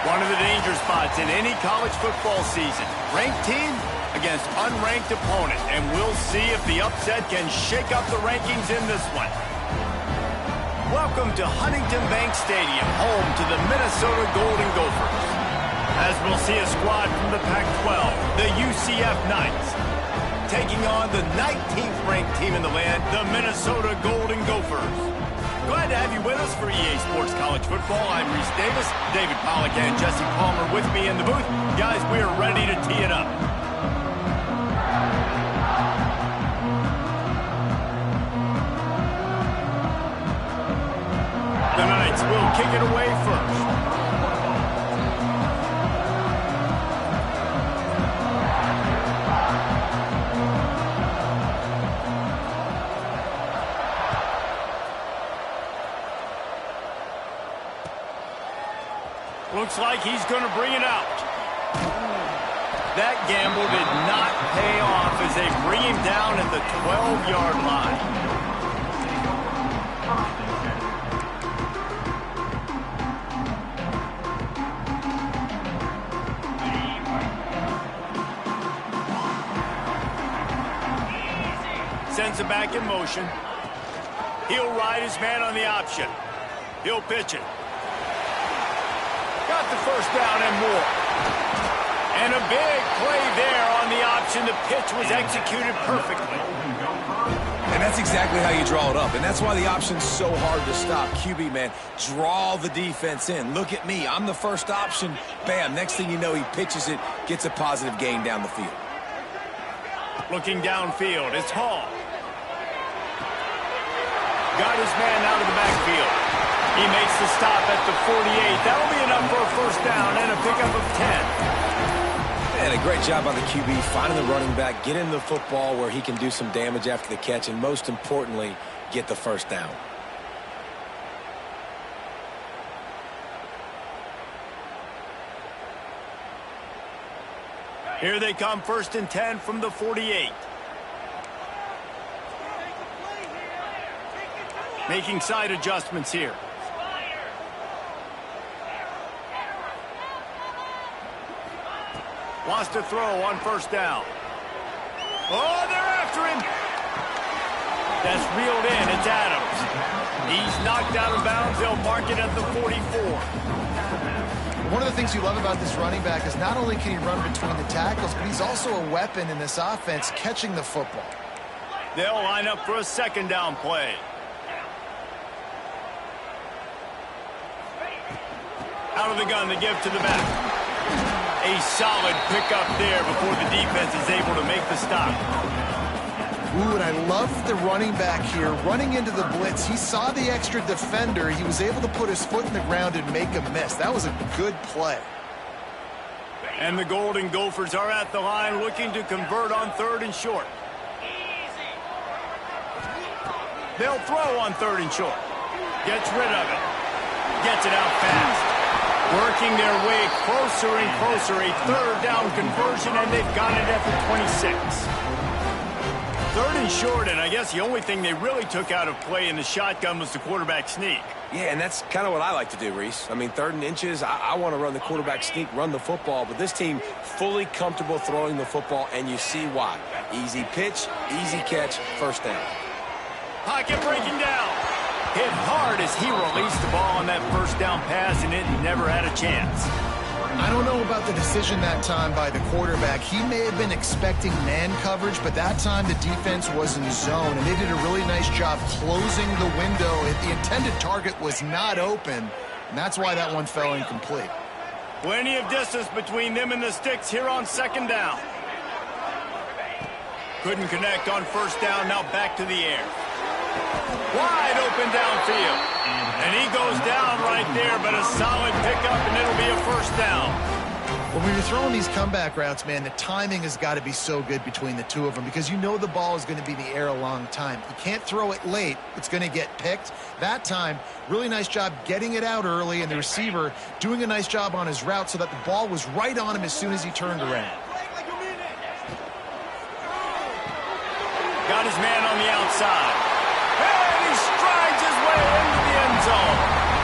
One of the danger spots in any college football season. Ranked team against unranked opponent. And we'll see if the upset can shake up the rankings in this one. Welcome to Huntington Bank Stadium, home to the Minnesota Golden Gophers. As we'll see a squad from the Pac-12, the UCF Knights, taking on the 19th ranked team in the land, the Minnesota Golden Gophers. Glad to have you with us for EA Sports College Football. I'm Reese Davis, David Pollack, and Jesse Palmer with me in the booth. Guys, we are ready to tee it up. The Knights will kick it away first. Looks like he's going to bring it out. That gamble did not pay off as they bring him down at the 12-yard line. Sends it back in motion. He'll ride his man on the option. He'll pitch it. Got the first down and more. And a big play there on the option. The pitch was executed perfectly. And that's exactly how you draw it up. And that's why the option's so hard to stop. QB, man, draw the defense in. Look at me. I'm the first option. Bam. Next thing you know, he pitches it, gets a positive gain down the field. Looking downfield, it's Hall. Got his man out of the backfield. He makes the stop at the 48. That'll be enough for a first down and a pickup of 10. And a great job by the QB finding the running back, getting the football where he can do some damage after the catch, and most importantly, get the first down. Here they come, 1st and 10 from the 48. Making side adjustments here. Wants to throw on first down. Oh, they're after him. That's reeled in. It's Adams. He's knocked out of bounds. They'll mark it at the 44. One of the things you love about this running back is not only can he run between the tackles, but he's also a weapon in this offense catching the football. They'll line up for a second down play. Out of the gun to give to the back. A solid pickup there before the defense is able to make the stop. Ooh, and I love the running back here running into the blitz. He saw the extra defender. He was able to put his foot in the ground and make a miss. That was a good play. And the Golden Gophers are at the line looking to convert on 3rd and short. They'll throw on 3rd and short. Gets rid of it. Gets it out fast. Working their way closer and closer. A 3rd down conversion, and they've got it at the 26. 3rd and short, and I guess the only thing they really took out of play in the shotgun was the quarterback sneak. Yeah, and that's kind of what I like to do, Reese. I mean, 3rd and inches, I want to run the quarterback sneak, run the football, but this team fully comfortable throwing the football, and you see why. Easy pitch, easy catch, first down. Pocket breaking down. Hit hard as he released the ball on that first down pass, and it never had a chance. I don't know about the decision that time by the quarterback. He may have been expecting man coverage, but that time the defense was in zone, and they did a really nice job closing the window. The intended target was not open, and that's why that one fell incomplete. Plenty of distance between them and the sticks here on 2nd down. Couldn't connect on first down, now back to the air. Wide open downfield. And he goes down right there, but a solid pickup, and it'll be a first down. Well, when you're throwing these comeback routes, man, the timing has got to be so good between the two of them because you know the ball is going to be in the air a long time. You can't throw it late. It's going to get picked. That time, really nice job getting it out early, and the receiver doing a nice job on his route so that the ball was right on him as soon as he turned around. Got his man on the outside. And he strides his way into the end zone.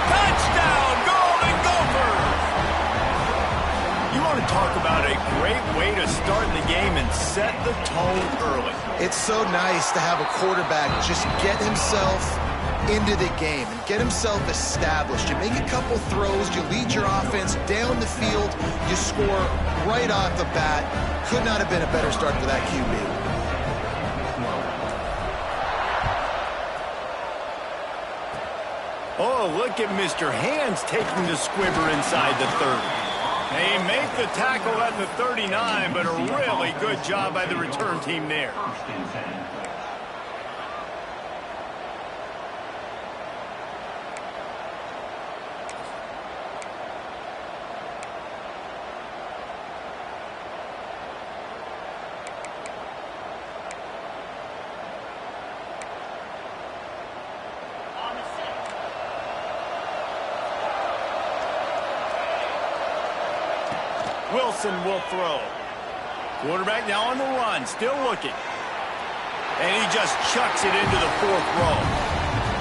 Touchdown, Golden Gophers! want to talk about a great way to start the game and set the tone early. It's so nice to have a quarterback just get himself into the game and get himself established. You make a couple throws, you lead your offense down the field, you score right off the bat. Could not have been a better start for that QB. Oh, look at Mr. Hands taking the squibber inside the 30. They make the tackle at the 39, but a really good job by the return team there. Wilson will throw. Quarterback now on the run, still looking. And he just chucks it into the 4th row.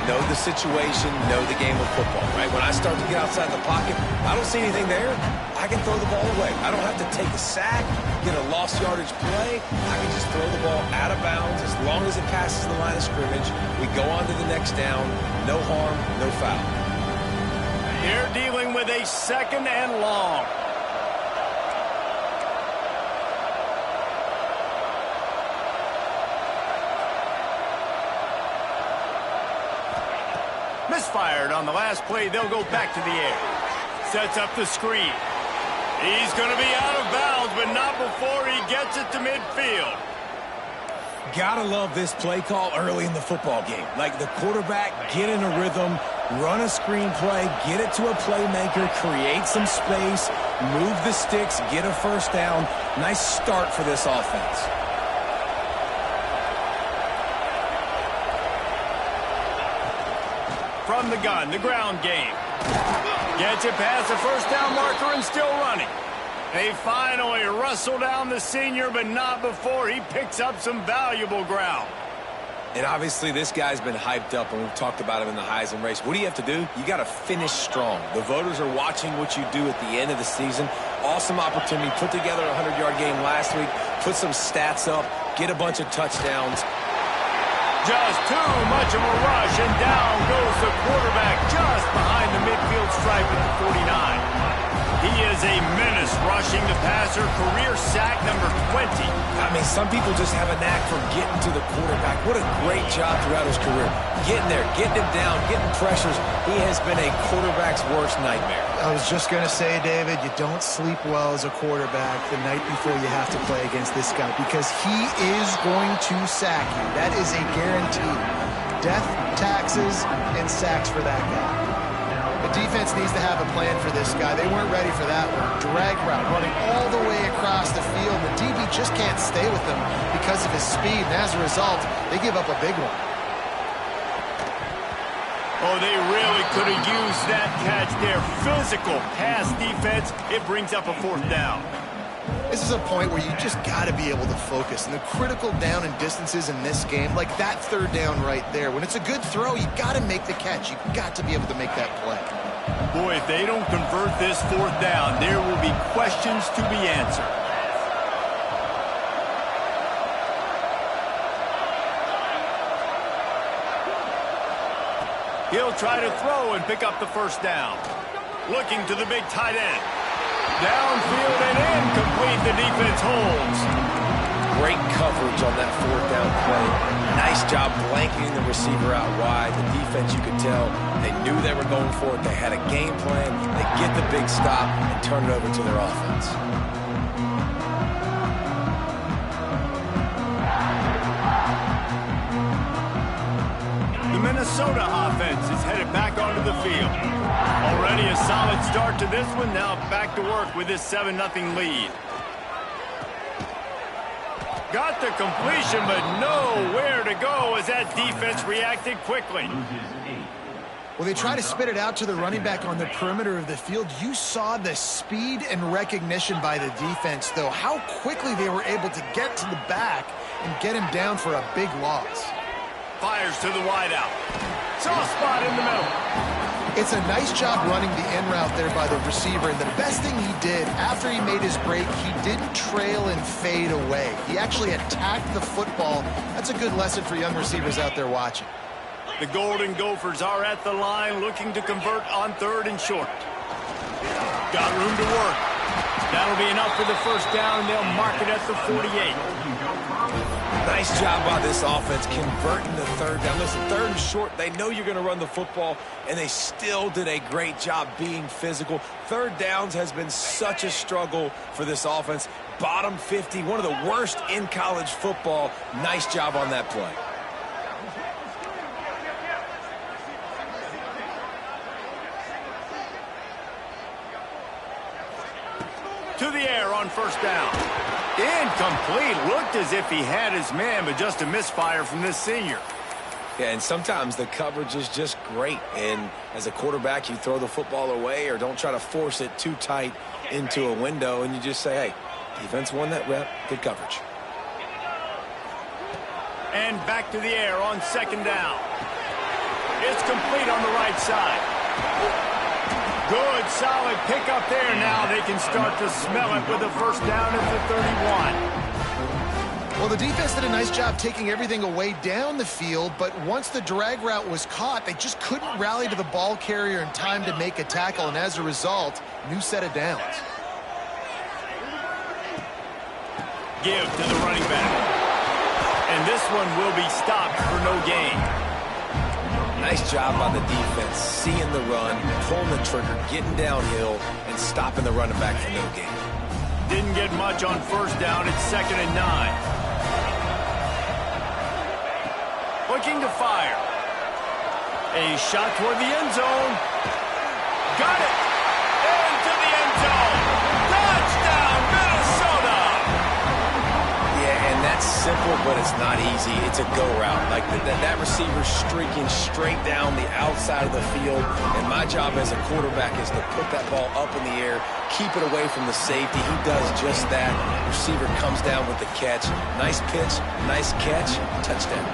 Know the situation, know the game of football, right? When I start to get outside the pocket, I don't see anything there. I can throw the ball away. I don't have to take a sack, get a lost yardage play. I can just throw the ball out of bounds as long as it passes the line of scrimmage. We go on to the next down. No harm, no foul. They're dealing with a 2nd and long. Misfired on the last play. They'll go back to the air. Sets up the screen. He's going to be out of bounds, but not before he gets it to midfield. Gotta love this play call early in the football game. Like the quarterback, get in a rhythm, run a screen play, get it to a playmaker, create some space, move the sticks, get a first down. Nice start for this offense. From the gun, the ground game. Gets it past the first down marker and still running. They finally wrestle down the senior, but not before he picks up some valuable ground. And obviously this guy's been hyped up, and we've talked about him in the Heisman race. What do you have to do? You got to finish strong. The voters are watching what you do at the end of the season. Awesome opportunity. Put together a 100-yard game last week. Put some stats up. Get a bunch of touchdowns. Just too much of a rush, and down goes the quarterback just behind the midfield stripe at the 49. He is a menace rushing the passer, career sack number 20. I mean, some people just have a knack for getting to the quarterback. What a great job throughout his career. Getting there, getting him down, getting pressures. He has been a quarterback's worst nightmare. I was just going to say, David, you don't sleep well as a quarterback the night before you have to play against this guy because he is going to sack you. That is a guarantee. Death, taxes, and sacks for that guy. The defense needs to have a plan for this guy. They weren't ready for that one. Drag route, running all the way across the field. The DB just can't stay with him because of his speed, and as a result, they give up a big one. Oh, they really could have used that catch there. Physical pass defense. It brings up a 4th down. This is a point where you just got to be able to focus. And the critical down and distances in this game, like that 3rd down right there, when it's a good throw, you got to make the catch. You've got to be able to make that play. Boy, if they don't convert this 4th down, there will be questions to be answered. He'll try to throw and pick up the first down. Looking to the big tight end. Downfield and incomplete. The defense holds. Great coverage on that 4th down play. Nice job blanketing the receiver out wide. The defense, you could tell, they knew they were going for it. They had a game plan. They get the big stop and turn it over to their offense. The Minnesota offense is headed back onto the field. Already a solid start to this one. Now back to work with this 7-0 lead. Got the completion, but nowhere to go as that defense reacted quickly. Well, they try to spit it out to the running back on the perimeter of the field. You saw the speed and recognition by the defense, though. How quickly they were able to get to the back and get him down for a big loss. Fires to the wideout. Soft spot in the middle. It's a nice job running the in route there by the receiver, and the best thing he did after he made his break, he didn't trail and fade away. He actually attacked the football. That's a good lesson for young receivers out there watching. The Golden Gophers are at the line looking to convert on 3rd and short. Got room to work. That'll be enough for the first down, and they'll mark it at the 48. Nice job by this offense converting the 3rd down. Listen, 3rd and short, they know you're going to run the football, and they still did a great job being physical. 3rd downs has been such a struggle for this offense. Bottom 50, one of the worst in college football. Nice job on that play. To the air on 1st down. Incomplete. Looked as if he had his man, but just a misfire from this senior. Yeah, and sometimes the coverage is just great. And as a quarterback, you throw the football away or don't try to force it too tight into a window, and you just say, hey, defense won that rep, good coverage. And back to the air on 2nd down. It's complete on the right side. Good, solid pickup there. Now they can start to smell it with a 1st down at the 31. Well, the defense did a nice job taking everything away down the field, but once the drag route was caught, they just couldn't rally to the ball carrier in time to make a tackle, and as a result, new set of downs. Give to the running back. And this one will be stopped for no gain. Nice job by the defense, seeing the run, pulling the trigger, getting downhill, and stopping the running back for no gain. Didn't get much on 1st down. It's 2nd and 9. Looking to fire. A shot toward the end zone. Got it. Into the end zone. Touchdown, Minnesota. Yeah, and that's simple, but it's not easy. It's a go route. Like that receiver streaking straight down the outside of the field. And my job as a quarterback is to put that ball up in the air, keep it away from the safety. He does just that. Receiver comes down with the catch. Nice pitch, nice catch, touchdown.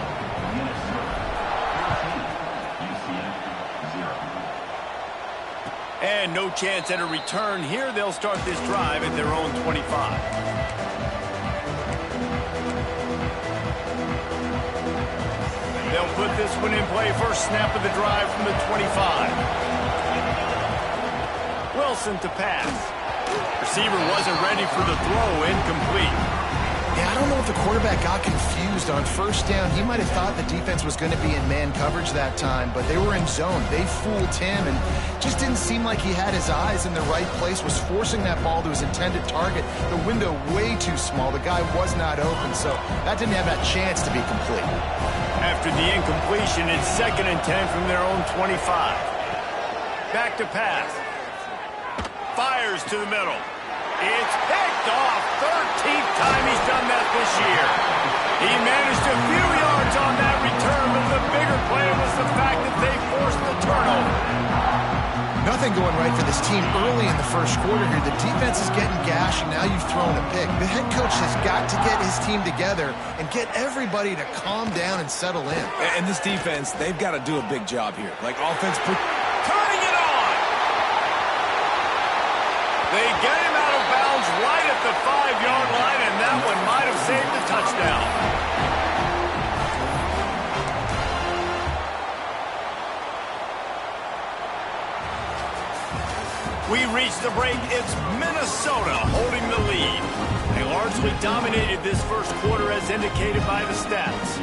And no chance at a return here. They'll start this drive at their own 25. They'll put this one in play. First snap of the drive from the 25. Wilson to pass. Receiver wasn't ready for the throw. Incomplete. Yeah, I don't know if the quarterback got confused on 1st down. He might have thought the defense was going to be in man coverage that time, but they were in zone. They fooled him and just didn't seem like he had his eyes in the right place, was forcing that ball to his intended target. The window way too small. The guy was not open, so that didn't have that chance to be complete. After the incompletion, it's 2nd and 10 from their own 25. Back to pass. Fires to the middle. It's picked off. 13th time he's done that this year. He managed a few yards on that return, but the bigger play was the fact that they forced the turnover. Nothing going right for this team early in the 1st quarter here. The defense is getting gashed, and now you've thrown a pick. The head coach has got to get his team together and get everybody to calm down and settle in. And this defense, they've got to do a big job here. Like offense, turning it on. They get him out of bounds right at the 5-yard line, and that one might have saved the touchdown. We reach the break. It's Minnesota holding the lead. They largely dominated this 1st quarter as indicated by the stats.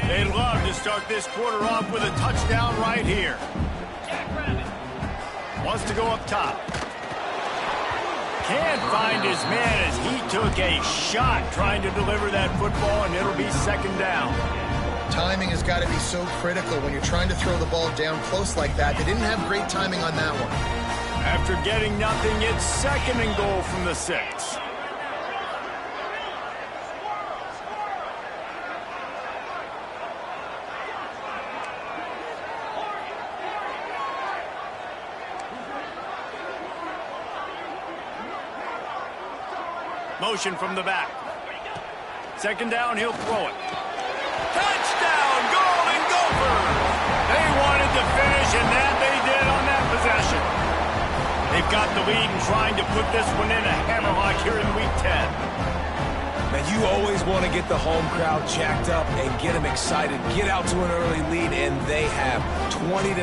They'd love to start this quarter off with a touchdown right here. Wants to go up top. Can't find his man as he took a shot trying to deliver that football, and it'll be 2nd down. Timing has got to be so critical when you're trying to throw the ball down close like that. They didn't have great timing on that one. After getting nothing, it's 2nd and goal from the 6. Motion from the back. Second down, he'll throw it. Touchdown, Golden Gophers! They wanted to finish, and that they did on that possession. They've got the lead and trying to put this one in a hammerlock here in Week 10. Man, you always want to get the home crowd jacked up and get them excited. Get out to an early lead, and they have 20-0.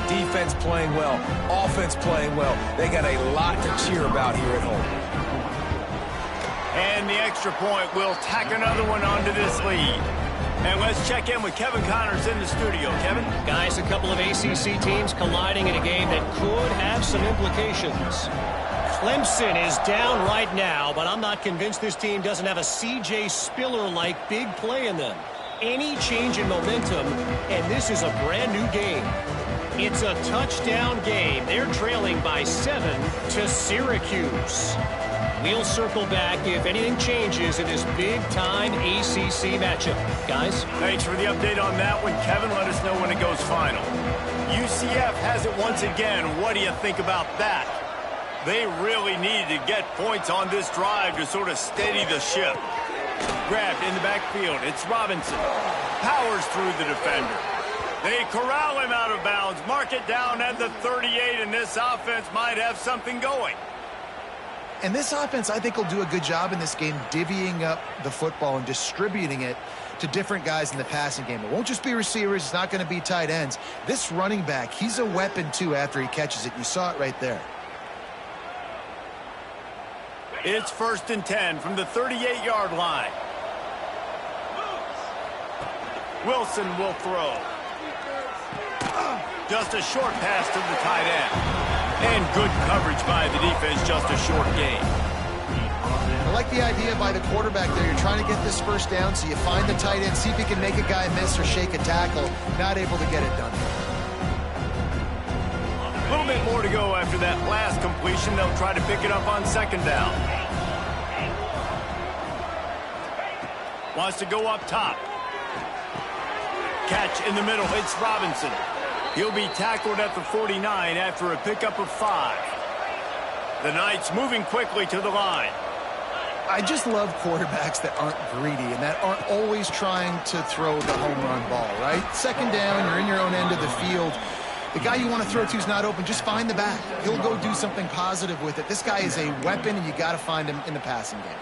Defense playing well, offense playing well. They got a lot to cheer about here at home. And the extra point will tack another one onto this lead. And let's check in with Kevin Connors in the studio. Kevin? Guys, a couple of ACC teams colliding in a game that could have some implications. Clemson is down right now, but I'm not convinced this team doesn't have a C.J. Spiller-like big play in them. Any change in momentum, and this is a brand new game. It's a touchdown game. They're trailing by 7 to Syracuse. We'll circle back if anything changes in this big-time ACC matchup. Guys? Thanks for the update on that one, Kevin. Let us know when it goes final. UCF has it once again. What do you think about that? They really needed to get points on this drive to sort of steady the ship. Grabbed in the backfield. It's Robinson. Powers through the defender. They corral him out of bounds. Mark it down at the 38, and this offense might have something going. And this offense, I think, will do a good job in this game divvying up the football and distributing it to different guys in the passing game. It won't just be receivers. It's not going to be tight ends. This running back, he's a weapon, too, after he catches it. You saw it right there. It's 1st and 10 from the 38-yard line. Wilson will throw. Just a short pass to the tight end. And good coverage by the defense, just a short gain. I like the idea by the quarterback there. You're trying to get this first down, so you find the tight end, see if he can make a guy miss or shake a tackle. Not able to get it done. A little bit more to go after that last completion. They'll try to pick it up on second down. Wants to go up top. Catch in the middle. It's Robinson. He'll be tackled at the 49 after a pickup of 5. The Knights moving quickly to the line. I just love quarterbacks that aren't greedy and that aren't always trying to throw the home run ball, right? Second down, you're in your own end of the field. The guy you want to throw to is not open. Just find the back. He'll go do something positive with it. This guy is a weapon, and you got to find him in the passing game.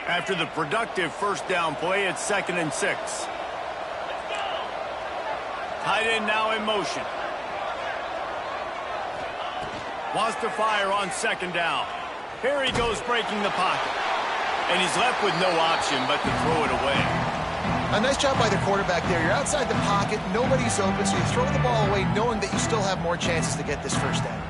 After the productive first down play, it's 2nd and 6. Tight end now in motion. Wants to fire on second down. Here he goes breaking the pocket. And he's left with no option but to throw it away. A nice job by the quarterback there. You're outside the pocket, nobody's open, so you throw the ball away knowing that you still have more chances to get this first down.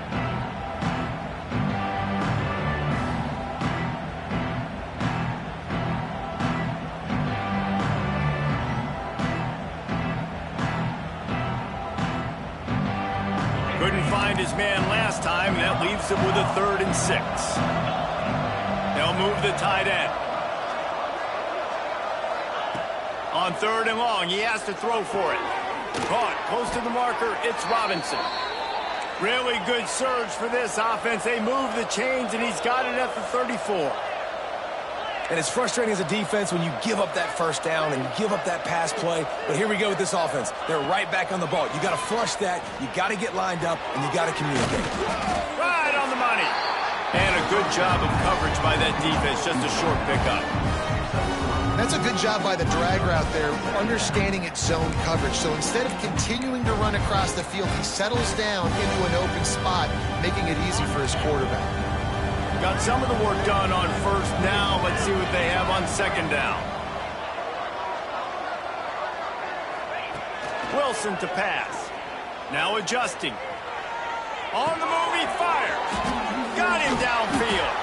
Couldn't find his man last time, and that leaves him with a 3rd and 6. They'll move the tight end. On 3rd and long, he has to throw for it. Caught close to the marker, it's Robinson. Really good surge for this offense. They move the chains, and he's got it at the 34. And it's frustrating as a defense when you give up that first down and you give up that pass play. But here we go with this offense. They're right back on the ball. You got to flush that. You got to get lined up, and you got to communicate. Right on the money. And a good job of coverage by that defense. Just a short pickup. That's a good job by the drag route there, understanding its zone coverage. So instead of continuing to run across the field, he settles down into an open spot, making it easy for his quarterback. Got some of the work done on first down. Let's see what they have on second down. Wilson to pass. Now adjusting. On the move, he fires. Got him downfield.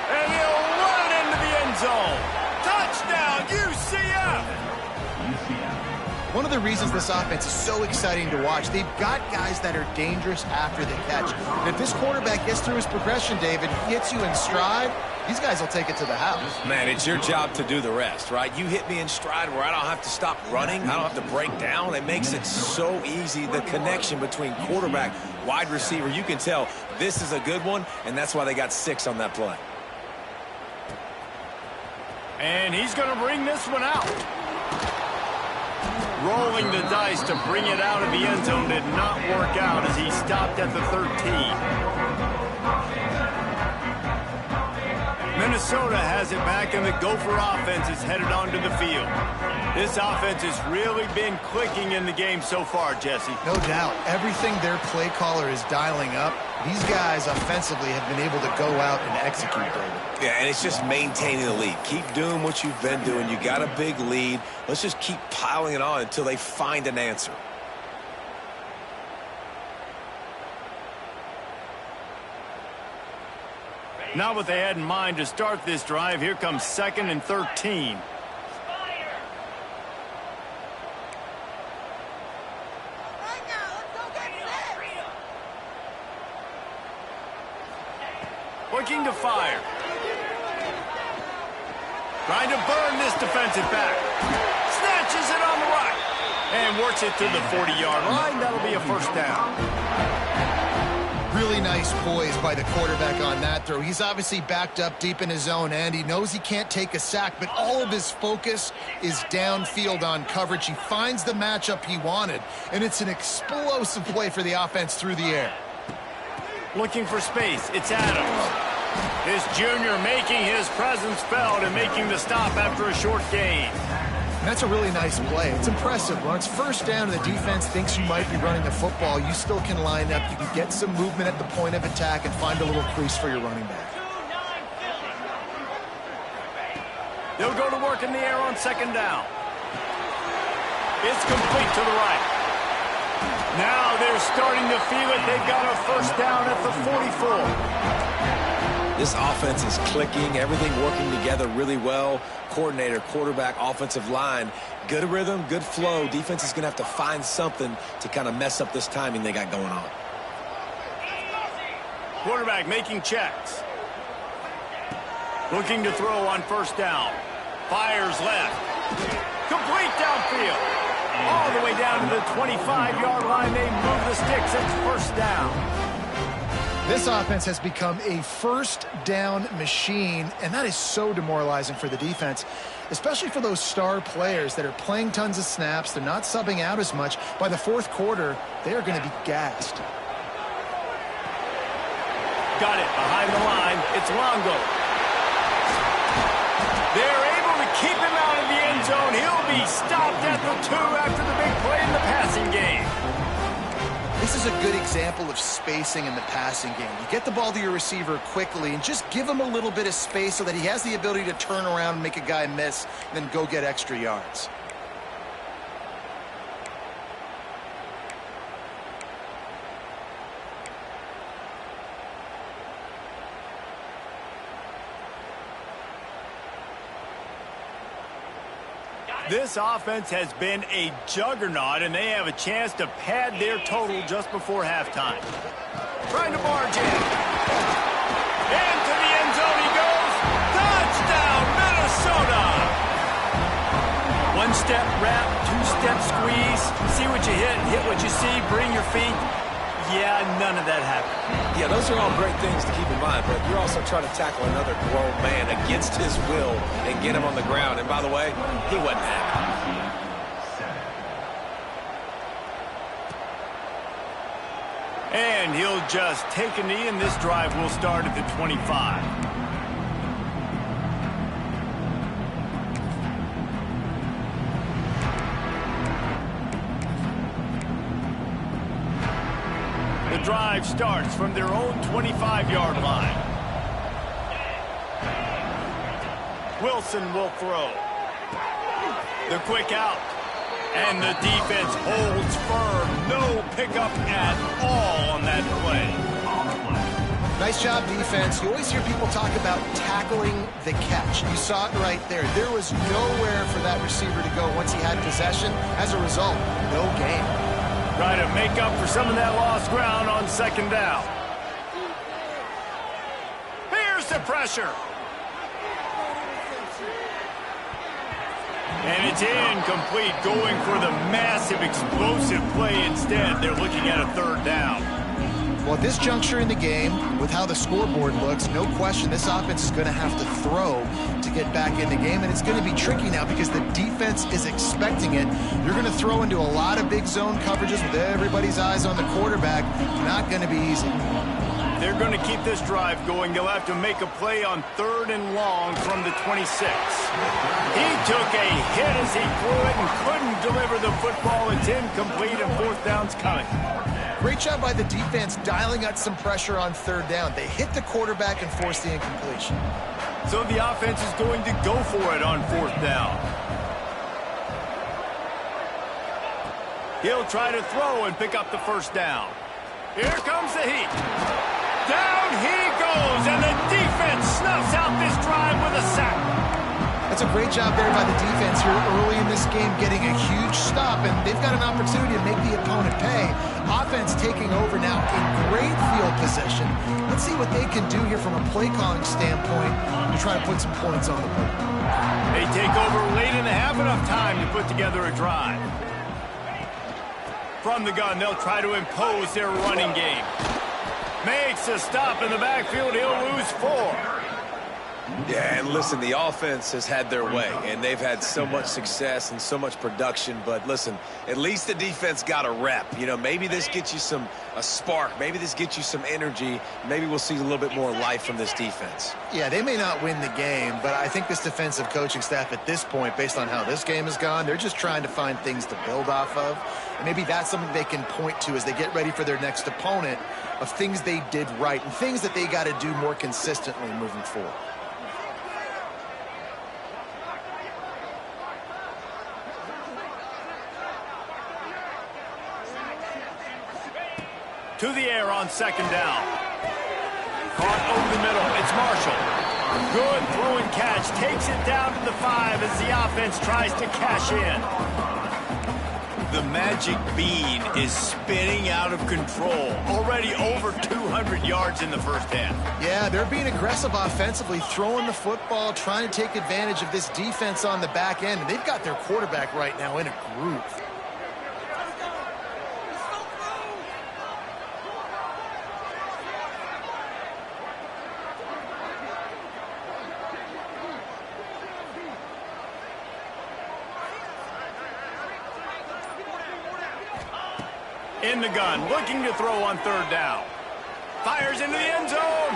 And he'll run it into the end zone. Touchdown, UCF! One of the reasons this offense is so exciting to watch, they've got guys that are dangerous after the catch. And if this quarterback gets through his progression, David, he hits you in stride, these guys will take it to the house. Man, it's your job to do the rest, right? You hit me in stride where I don't have to stop running. I don't have to break down. It makes it so easy, the connection between quarterback, wide receiver. You can tell this is a good one, and that's why they got 6 on that play. And he's going to bring this one out. Rolling the dice to bring it out of the end zone did not work out as he stopped at the 13. Minnesota has it back, and the Gopher offense is headed onto the field. This offense has really been clicking in the game so far, Jesse. No doubt. Everything their play caller is dialing up, these guys offensively have been able to go out and execute, David. Yeah, and it's just maintaining the lead. Keep doing what you've been doing. You got a big lead. Let's just keep piling it on until they find an answer. Not what they had in mind to start this drive. Here comes 2nd and 13. Looking to fire. Trying to burn this defensive back. Snatches it on the right. And works it to the 40-yard line. That'll be a first down. Really nice poise by the quarterback on that throw. He's obviously backed up deep in his own end. He knows he can't take a sack, but all of his focus is downfield on coverage. He finds the matchup he wanted, and it's an explosive play for the offense through the air. Looking for space. It's Adams. This junior making his presence felt and making the stop after a short gain. And that's a really nice play. It's impressive. When it's first down and the defense thinks you might be running the football, you still can line up. You can get some movement at the point of attack and find a little crease for your running back. They'll go to work in the air on 2nd down. It's complete to the right. Now they're starting to feel it. They've got a first down at the 44. This offense is clicking, everything working together really well. Coordinator, quarterback, offensive line, good rhythm, good flow. Defense is going to have to find something to kind of mess up this timing they got going on. Quarterback making checks. Looking to throw on first down. Fires left. Complete downfield. All the way down to the 25-yard line. They move the sticks. It's first down. This offense has become a first down machine, and that is so demoralizing for the defense, especially for those star players that are playing tons of snaps. They're not subbing out as much. By the 4th quarter, they are going to be gassed. Got it behind the line. It's Longo. They're able to keep him out of the end zone. He'll be stopped at the 2 after the big play in the passing game. This is a good example of spacing in the passing game. You get the ball to your receiver quickly and just give him a little bit of space so that he has the ability to turn around and make a guy miss, and then go get extra yards. This offense has been a juggernaut, and they have a chance to pad their total just before halftime. Trying to barge in. Into the end zone he goes. Touchdown, Minnesota! One-step wrap, two-step squeeze. See what you hit what you see, bring your feet. Yeah, none of that happened. Yeah, those are all great things to keep in mind, but you're also trying to tackle another grown man against his will and get him on the ground. And by the way, he wasn't happy. And he'll just take a knee, and this drive will start at the 25. The drive starts from their own 25-yard line. Wilson will throw. The quick out. And the defense holds firm. No pickup at all on that play. Nice job, defense. You always hear people talk about tackling the catch. You saw it right there. There was nowhere for that receiver to go once he had possession. As a result, no gain. Try to make up for some of that lost ground on 2nd down. Here's the pressure. And it's incomplete, going for the massive explosive play instead. They're looking at a third down. Well, at this juncture in the game, with how the scoreboard looks, no question this offense is going to have to throw to get back in the game, and it's going to be tricky now because the defense is expecting it. You're going to throw into a lot of big zone coverages with everybody's eyes on the quarterback. Not going to be easy. They're going to keep this drive going. They'll have to make a play on 3rd and long from the 26. He took a hit as he threw it and couldn't deliver the football. It's incomplete, and 4th down's coming. Great job by the defense dialing out some pressure on 3rd down. They hit the quarterback and forced the incompletion. So the offense is going to go for it on 4th down. He'll try to throw and pick up the 1st down. Here comes the heat. Down he goes, and the defense snuffs out this drive with a sack. That's a great job there by the defense here early in this game, getting a huge stop, and they've got an opportunity to make the opponent pay. Offense taking over now in great field position. Let's see what they can do here from a play calling standpoint to try to put some points on the board. They take over late in the half, enough time to put together a drive. From the gun, they'll try to impose their running game. Makes a stop in the backfield. He'll lose 4. Yeah, and listen, the offense has had their way, and they've had so much success and so much production. But listen, at least the defense got a rep. You know, maybe this gets you a spark. Maybe this gets you some energy. Maybe we'll see a little bit more life from this defense. Yeah, they may not win the game, but I think this defensive coaching staff at this point, based on how this game has gone, they're just trying to find things to build off of. And maybe that's something they can point to as they get ready for their next opponent, of things they did right and things that they got to do more consistently moving forward. To the air on 2nd down. Caught over the middle. It's Marshall. Good throwing catch. Takes it down to the 5 as the offense tries to cash in. The magic bean is spinning out of control. Already over 200 yards in the 1st half. Yeah, they're being aggressive offensively, throwing the football, trying to take advantage of this defense on the back end. And they've got their quarterback right now in a groove. In the gun, looking to throw on 3rd down. Fires into the end zone.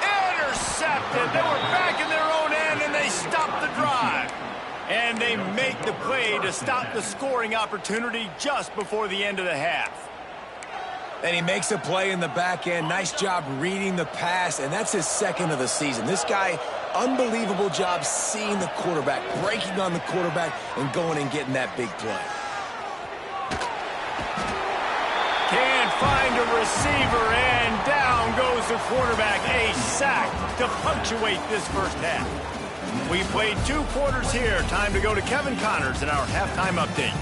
Intercepted. They were back in their own end, and they stopped the drive. And they make the play to stop the scoring opportunity just before the end of the half. And he makes a play in the back end. Nice job reading the pass, and that's his 2nd of the season. This guy, unbelievable job seeing the quarterback, breaking on the quarterback, and going and getting that big play. Can't find a receiver, and down goes the quarterback. A sack to punctuate this 1st half. We played 2 quarters here. Time to go to Kevin Connors in our halftime update.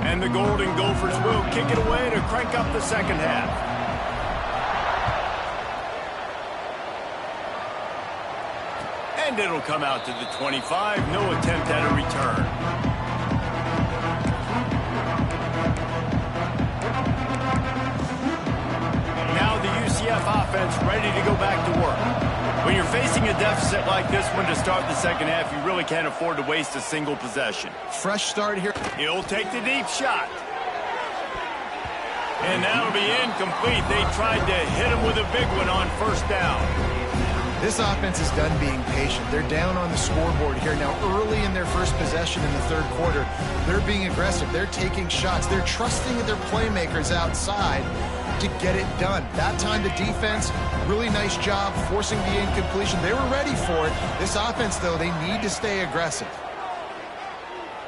And the Golden Gophers will kick it away to crank up the 2nd half. And it'll come out to the 25. No attempt at a return. UCF offense ready to go back to work. When you're facing a deficit like this one to start the 2nd half, you really can't afford to waste a single possession. Fresh start here. He'll take the deep shot. And that'll be incomplete. They tried to hit him with a big one on 1st down. This offense is done being patient. They're down on the scoreboard here. Now, early in their first possession in the 3rd quarter, they're being aggressive. They're taking shots. They're trusting their playmakers outside to get it done. That time, the defense, really nice job forcing the incompletion. They were ready for it. This offense, though, they need to stay aggressive.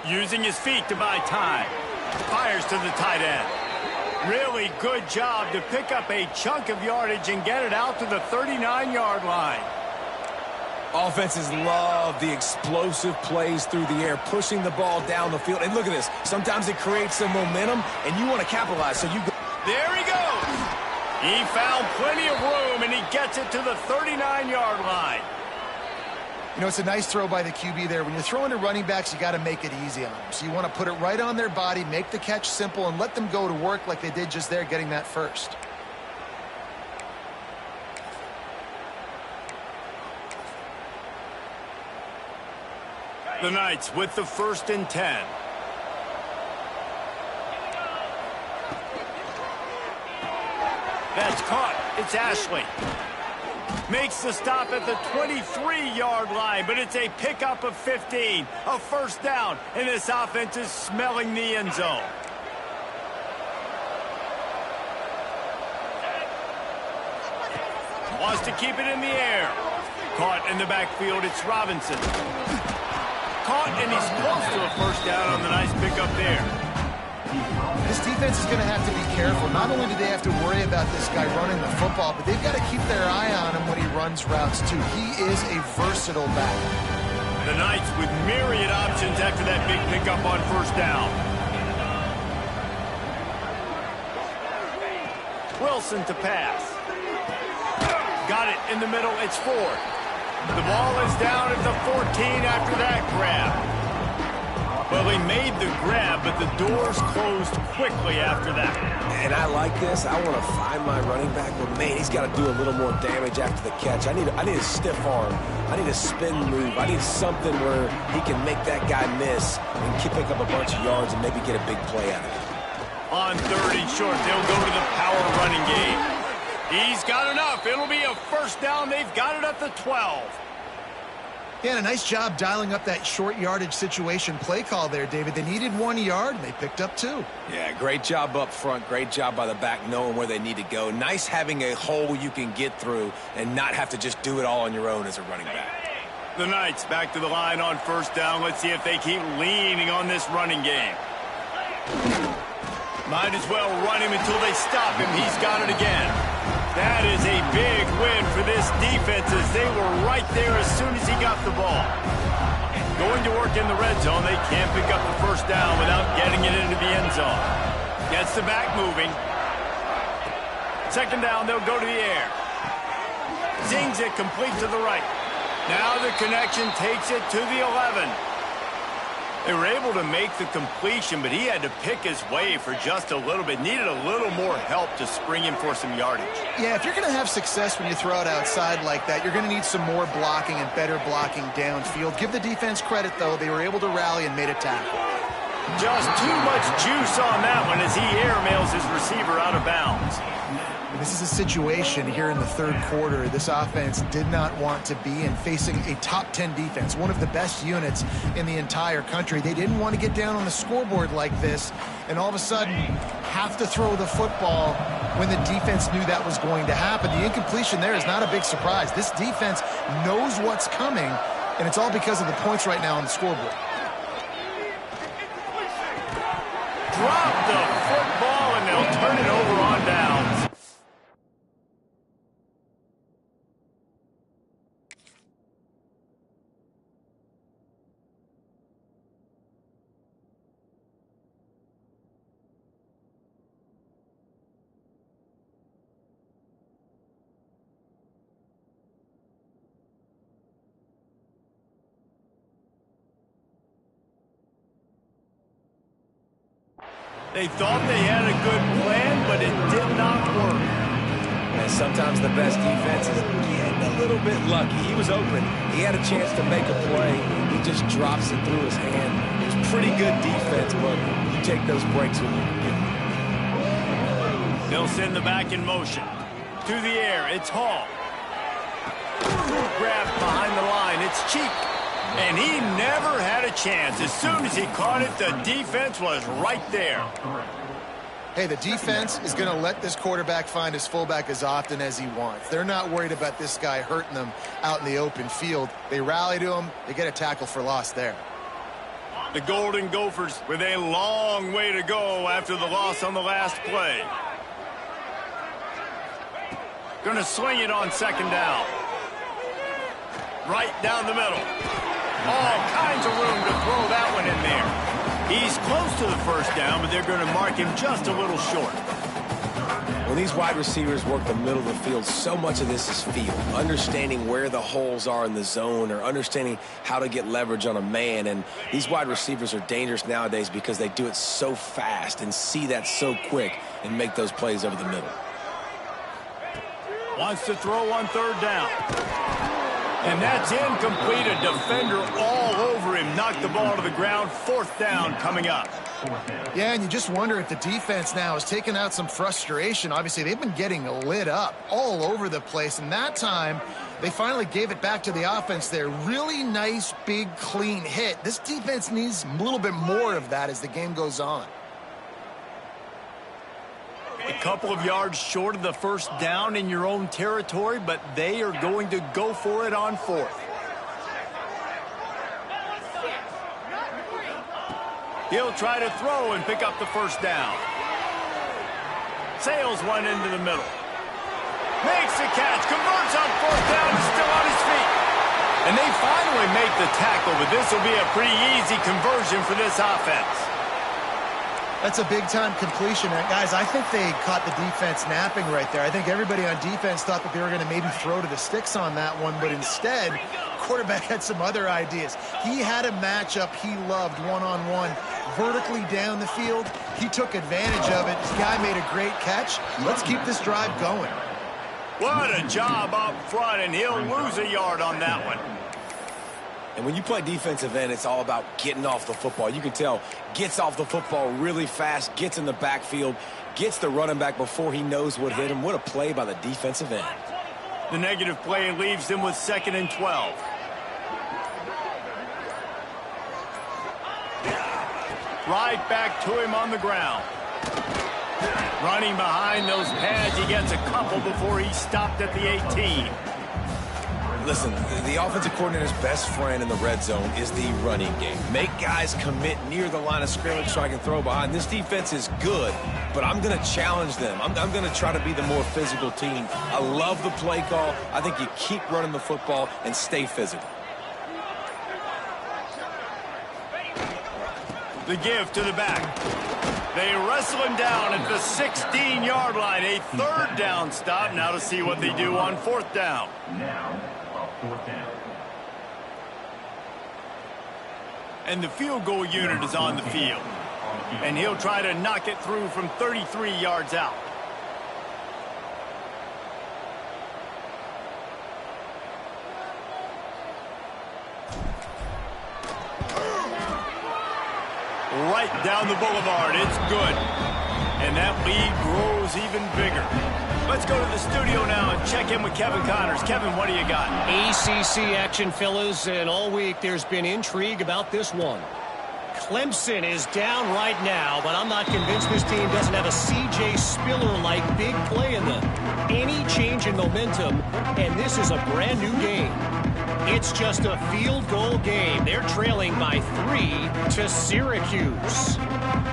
Using his feet to buy time. Fires to the tight end. Really good job to pick up a chunk of yardage and get it out to the 39-yard line. Offenses love the explosive plays through the air, pushing the ball down the field. And look at this. Sometimes it creates some momentum, and you want to capitalize. So you go. There he goes. He found plenty of room, and he gets it to the 39-yard line. You know, it's a nice throw by the QB there. When you're throwing to running backs, you got to make it easy on them. So you want to put it right on their body, make the catch simple, and let them go to work like they did just there, getting that first. The Knights with the 1st and 10. That's caught. It's Ashley. Makes the stop at the 23-yard line, but it's a pickup of 15. A first down, and this offense is smelling the end zone. Wants to keep it in the air. Caught in the backfield, it's Robinson. Caught, and he's close to a first down on the nice pickup there. This defense is going to have to be careful. Not only do they have to worry about this guy running the football, but they've got to keep their eye on him when he runs routes, too. He is a versatile back. The Knights with myriad options after that big pickup on first down. Wilson to pass. Got it in the middle. It's Ford. The ball is down at the 14 after that grab. Well, he made the grab, but the doors closed quickly after that. And I like this. I want to find my running back, but man, he's got to do a little more damage after the catch. I need a stiff arm. I need a spin move. I need something where he can make that guy miss and pick up a bunch of yards and maybe get a big play out of it. On 3rd and short, they'll go to the power running game. He's got enough. It'll be a first down. They've got it at the 12. Yeah, and a nice job dialing up that short yardage situation play call there, David. They needed 1 yard, and they picked up 2. Yeah, great job up front. Great job by the back knowing where they need to go. Nice having a hole you can get through and not have to just do it all on your own as a running back. The Knights back to the line on first down. Let's see if they keep leaning on this running game. Might as well run him until they stop him. He's got it again. That is a big win for this defense as they were right there as soon as he got the ball. Going to work in the red zone. They can't pick up the first down without getting it into the end zone. Gets the back moving. 2nd down, they'll go to the air. Zings it complete to the right. Now the connection takes it to the 11. They were able to make the completion, but he had to pick his way for just a little bit. Needed a little more help to spring him for some yardage. Yeah, if you're going to have success when you throw it outside like that, you're going to need some more blocking and better blocking downfield. Give the defense credit, though. They were able to rally and made a tackle. Just too much juice on that one as he airmails his receiver out of bounds. This is a situation here in the 3rd quarter this offense did not want to be in, facing a top 10 defense, one of the best units in the entire country. They didn't want to get down on the scoreboard like this and all of a sudden have to throw the football when the defense knew that was going to happen. The incompletion there is not a big surprise. This defense knows what's coming, and it's all because of the points right now on the scoreboard. Drop the football, and they'll turn it over on downs. They thought they had a good plan, but it did not work. And sometimes the best defense is getting a little bit lucky. He was open. He had a chance to make a play. He just drops it through his hand. It was pretty good defense, but you take those breaks with you. They'll send the back in motion. To the air, it's Hall. Grab behind the line, it's Cheek. And he never had a chance. As soon as he caught it, the defense was right there. Hey, the defense is going to let this quarterback find his fullback as often as he wants. They're not worried about this guy hurting them out in the open field. They rally to him. They get a tackle for loss there. The Golden Gophers with a long way to go after the loss on the last play. Going to swing it on 2nd down. Right down the middle. All kinds of room to throw that one in there. He's close to the first down, but they're going to mark him just a little short. When these wide receivers work the middle of the field, so much of this is feel. Understanding where the holes are in the zone or understanding how to get leverage on a man. And these wide receivers are dangerous nowadays because they do it so fast and see that so quick and make those plays over the middle. Wants to throw on third down. And that's incomplete. A defender all over him. Knocked the ball to the ground. Fourth down coming up. Yeah, and you just wonder if the defense now has taken out some frustration. Obviously, they've been getting lit up all over the place. And that time, they finally gave it back to the offense there. Really nice, big, clean hit. This defense needs a little bit more of that as the game goes on. A couple of yards short of the first down in your own territory, but they are going to go for it on fourth. He'll try to throw and pick up the first down. Sails one into the middle. Makes the catch, converts on fourth down, still on his feet. And they finally make the tackle, but this will be a pretty easy conversion for this offense. That's a big-time completion. And guys, I think they caught the defense napping right there. I think everybody on defense thought that they were going to maybe throw to the sticks on that one, but instead, quarterback had some other ideas. He had a matchup he loved one-on-one, vertically down the field. He took advantage of it. This guy made a great catch. Let's keep this drive going. What a job up front, and he'll lose a yard on that one. And when you play defensive end, it's all about getting off the football. You can tell, gets off the football really fast, gets in the backfield, gets the running back before he knows what hit him. What a play by the defensive end. The negative play leaves them with 2nd and 12. Right back to him on the ground. Running behind those pads, he gets a couple before he stopped at the 18. Listen, the offensive coordinator's best friend in the red zone is the running game. Make guys commit near the line of scrimmage so I can throw behind. This defense is good, but I'm going to challenge them. I'm going to try to be the more physical team. I love the play call. I think you keep running the football and stay physical. The give to the back. They wrestle him down at the 16-yard line. A third down stop. Now to see what they do on fourth down. And the field goal unit is on the field. And he'll try to knock it through from 33 yards out. Right down the boulevard. It's good. And that lead grows even bigger. Let's go to the studio now and check in with Kevin Connors. Kevin, what do you got? ACC action, fellas, and all week there's been intrigue about this one. Clemson is down right now, but I'm not convinced this team doesn't have a C.J. Spiller-like big play in them. Any change in momentum, and this is a brand new game. It's just a field goal game. They're trailing by 3 to Syracuse.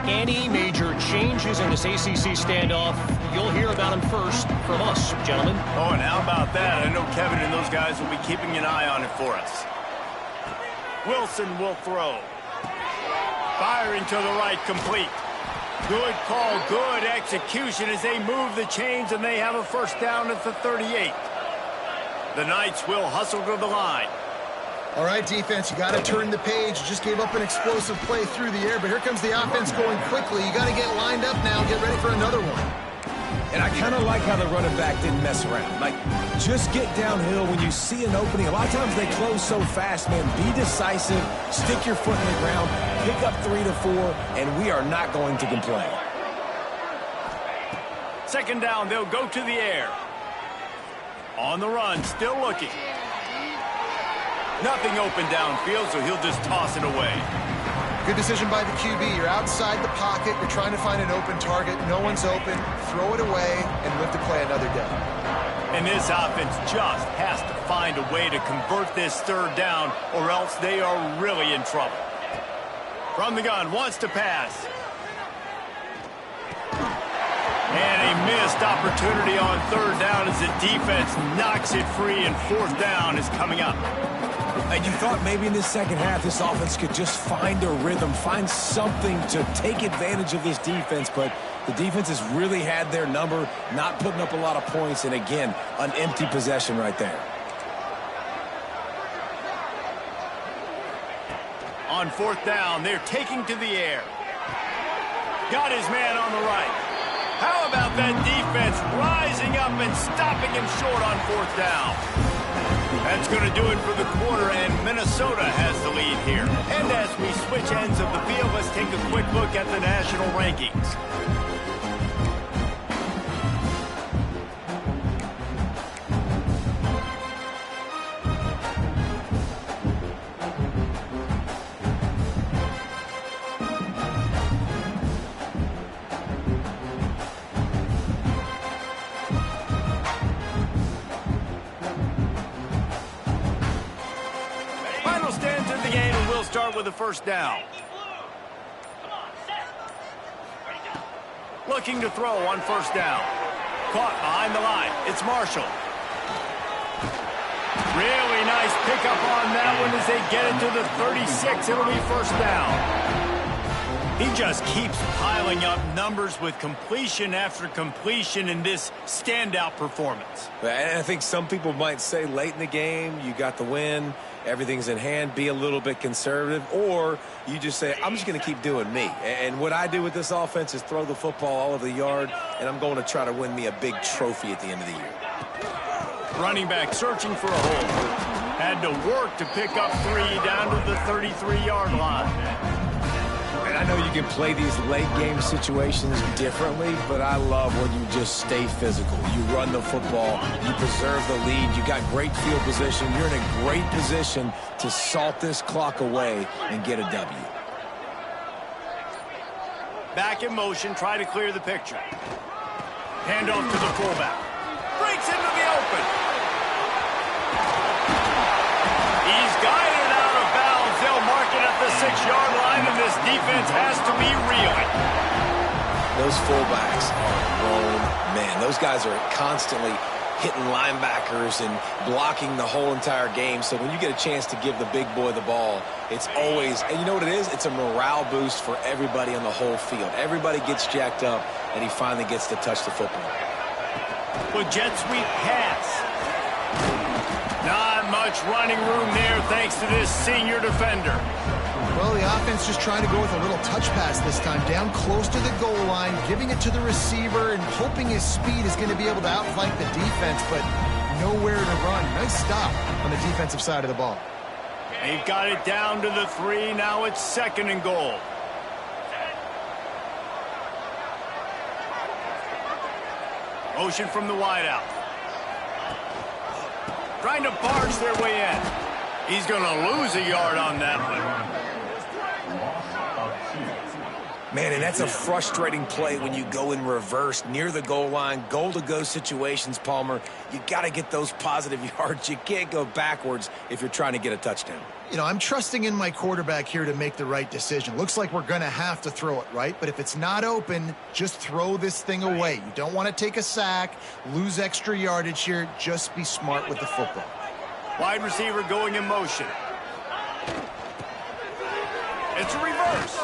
Any major changes in this ACC standoff, you'll hear about them first from us, gentlemen. Oh, and how about that? I know Kevin and those guys will be keeping an eye on it for us. Wilson will throw. Firing to the right, complete. Good call, good execution as they move the chains, and they have a first down at the 38. The Knights will hustle to the line. All right, defense, you got to turn the page. You just gave up an explosive play through the air, but here comes the offense going quickly. You got to get lined up now, get ready for another one. And I kind of like how the running back didn't mess around. Like, just get downhill when you see an opening. A lot of times they close so fast, man. Be decisive, stick your foot in the ground, pick up 3 to 4, and we are not going to complain. Second down, they'll go to the air. On the run, still looking. Nothing open downfield, so he'll just toss it away. Good decision by the QB. You're outside the pocket. You're trying to find an open target. No one's open. Throw it away and live to play another down. And this offense just has to find a way to convert this third down, or else they are really in trouble. From the gun, wants to pass. And a missed opportunity on third down as the defense knocks it free, and fourth down is coming up. And you thought maybe in this second half this offense could just find a rhythm, find something to take advantage of this defense, but The defense has really had their number, not putting up a lot of points, and again, an empty possession right there. On fourth down, they're taking to the air. Got his man on the right. How about that defense rising up and stopping him short on fourth down? That's going to do it for the quarter, and Minnesota has the lead here. And as we switch ends of the field, let's take a quick look at the national rankings. Start with a first down. Looking to throw on first down. Caught behind the line. It's Marshall. Really nice pickup on that one as they get it to the 36. It'll be first down. He just keeps piling up numbers with completion after completion in this standout performance. And I think some people might say late in the game, you got the win, everything's in hand, be a little bit conservative, or you just say, I'm just going to keep doing me. And what I do with this offense is throw the football all over the yard, and I'm going to try to win me a big trophy at the end of the year. Running back searching for a hole. Had to work to pick up 3 down to the 33-yard line. And I know you can play these late-game situations differently, but I love when you just stay physical. You run the football, you preserve the lead, you got great field position, you're in a great position to salt this clock away and get a W. Back in motion, try to clear the picture. Hand off to the fullback. Breaks into the open. He's guided out of bounds. They'll mark it at the 6-yard line, and this defense has to be reeling. Those fullbacks are grown men. Those guys are constantly hitting linebackers and blocking the whole entire game. So when you get a chance to give the big boy the ball, it's always, and you know what it is? It's a morale boost for everybody on the whole field. Everybody gets jacked up, and he finally gets to touch the football. Well, jet sweep pass. Not much running room there thanks to this senior defender. Well, the offense just trying to go with a little touch pass this time, down close to the goal line, giving it to the receiver and hoping his speed is going to be able to outflank the defense, but nowhere to run. Nice stop on the defensive side of the ball. They've got it down to the 3. Now it's 2nd and goal. Motion from the wideout. Trying to barge their way in. He's going to lose a yard on that one. Man, and that's a frustrating play when you go in reverse near the goal line, goal-to-go situations, Palmer. You got to get those positive yards. You can't go backwards if you're trying to get a touchdown. You know, I'm trusting in my quarterback here to make the right decision. Looks like we're going to have to throw it, right? But if it's not open, just throw this thing away. You don't want to take a sack, lose extra yardage here. Just be smart with the football. Wide receiver going in motion. It's a reverse.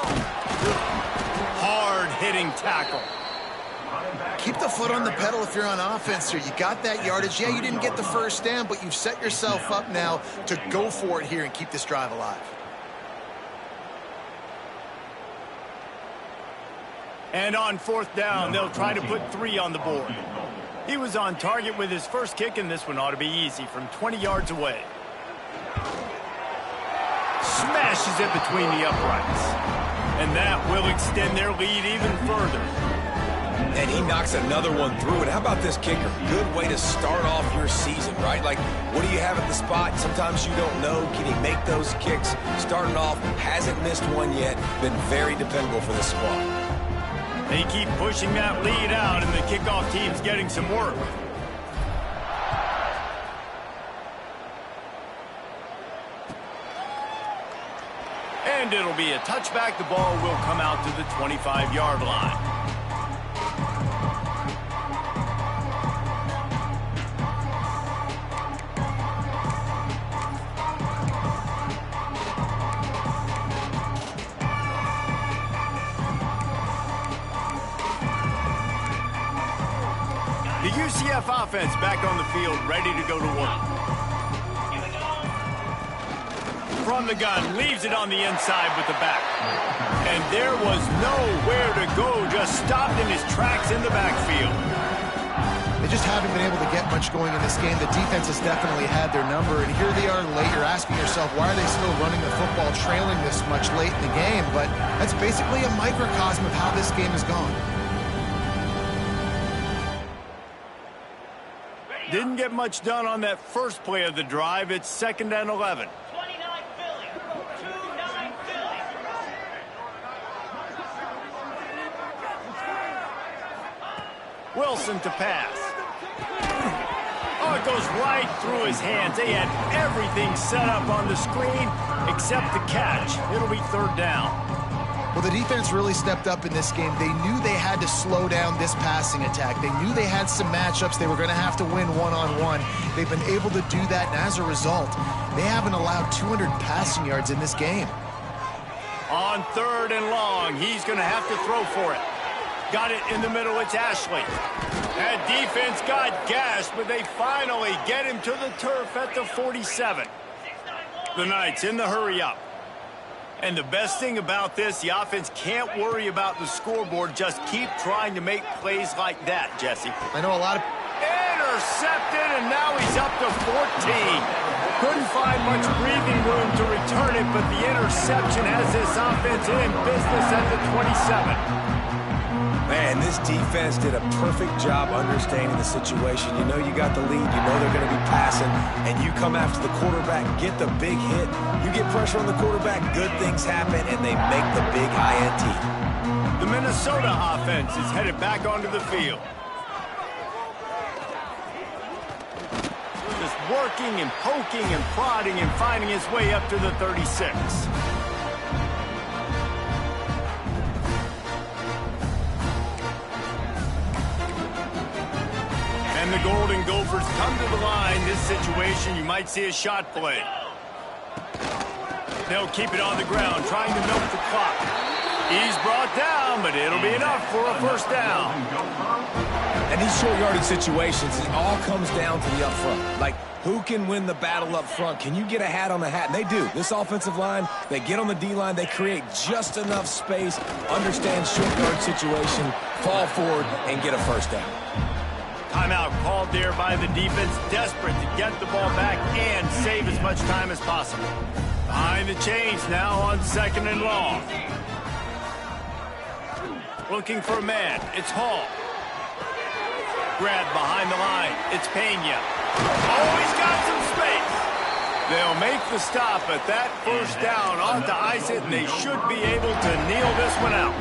Hard-hitting tackle. Keep the foot on the pedal if you're on offense here. You got that yardage. Yeah, you didn't get the first down, but you've set yourself up now to go for it here and keep this drive alive. And on 4th down, they'll try to put 3 on the board. He was on target with his first kick, and this one ought to be easy from 20 yards away. Smashes it between the uprights. And that will extend their lead even further. And he knocks another one through. And how about this kicker? Good way to start off your season, right? Like, what do you have at the spot? Sometimes you don't know. Can he make those kicks? Starting off, hasn't missed one yet. Been very dependable for this squad. They keep pushing that lead out, and the kickoff team's getting some work. And it'll be a touchback. The ball will come out to the 25-yard line. The UCF offense back on the field, ready to go to work. From the gun, leaves it on the inside with the back. And there was nowhere to go, just stopped in his tracks in the backfield. They just haven't been able to get much going in this game. The defense has definitely had their number, and here they are late. You're asking yourself, why are they still running the football, trailing this much late in the game? But that's basically a microcosm of how this game has gone. Didn't get much done on that first play of the drive. It's 2nd and 11. Wilson to pass. Oh, it goes right through his hands. They had everything set up on the screen except the catch. It'll be 3rd down. Well, the defense really stepped up in this game. They knew they had to slow down this passing attack. They knew they had some matchups they were going to have to win one-on-one. They've been able to do that, and as a result, they haven't allowed 200 passing yards in this game. On 3rd and long, he's going to have to throw for it. Got it in the middle, it's Ashley. That defense got gashed, but they finally get him to the turf at the 47. The Knights in the hurry-up. And the best thing about this, the offense can't worry about the scoreboard. Just keep trying to make plays like that, Jesse. I know a lot of... Intercepted, and now he's up to 14. Couldn't find much breathing room to return it, but the interception has this offense in business at the 27. Man, this defense did a perfect job understanding the situation. You know you got the lead. You know they're going to be passing. And you come after the quarterback, get the big hit. You get pressure on the quarterback, good things happen, and they make the big INT. The Minnesota offense is headed back onto the field. Just working and poking and prodding and finding his way up to the 36. And the Golden Gophers come to the line. This situation, you might see a shot play. They'll keep it on the ground, trying to milk the clock. He's brought down, but it'll be enough for a 1st down. And these short yardage situations, it all comes down to the up front. Like, who can win the battle up front? Can you get a hat on the hat? And they do. This offensive line, they get on the D-line, they create just enough space, understand short yard situation, fall forward, and get a 1st down. Timeout called there by the defense, desperate to get the ball back and save as much time as possible. Behind the chains now on 2nd and long. Looking for a man. It's Hall. Grab behind the line. It's Pena. Oh, he's got some space. They'll make the stop, but that 1st down ought to ice it, and they should be able to kneel this one out.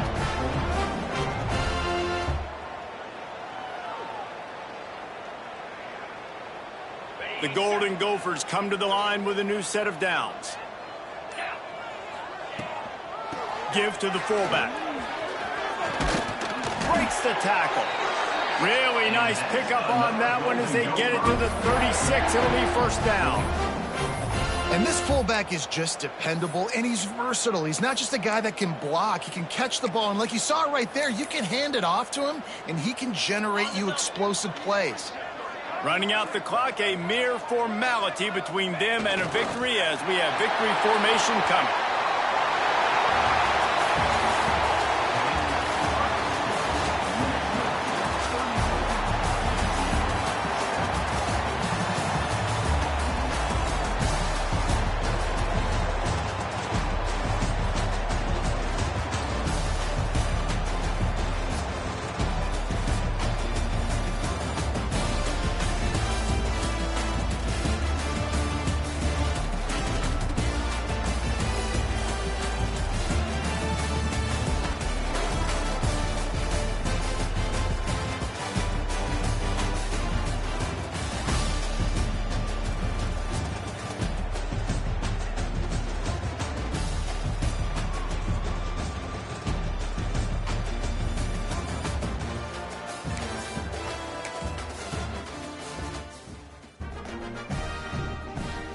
The Golden Gophers come to the line with a new set of downs. Give to the fullback. Breaks the tackle. Really nice pickup on that one as they get it to the 36. It'll be 1st down. And this fullback is just dependable, and he's versatile. He's not just a guy that can block. He can catch the ball, and like you saw right there, you can hand it off to him, and he can generate you explosive plays. Running out the clock, a mere formality between them and a victory as we have victory formation coming.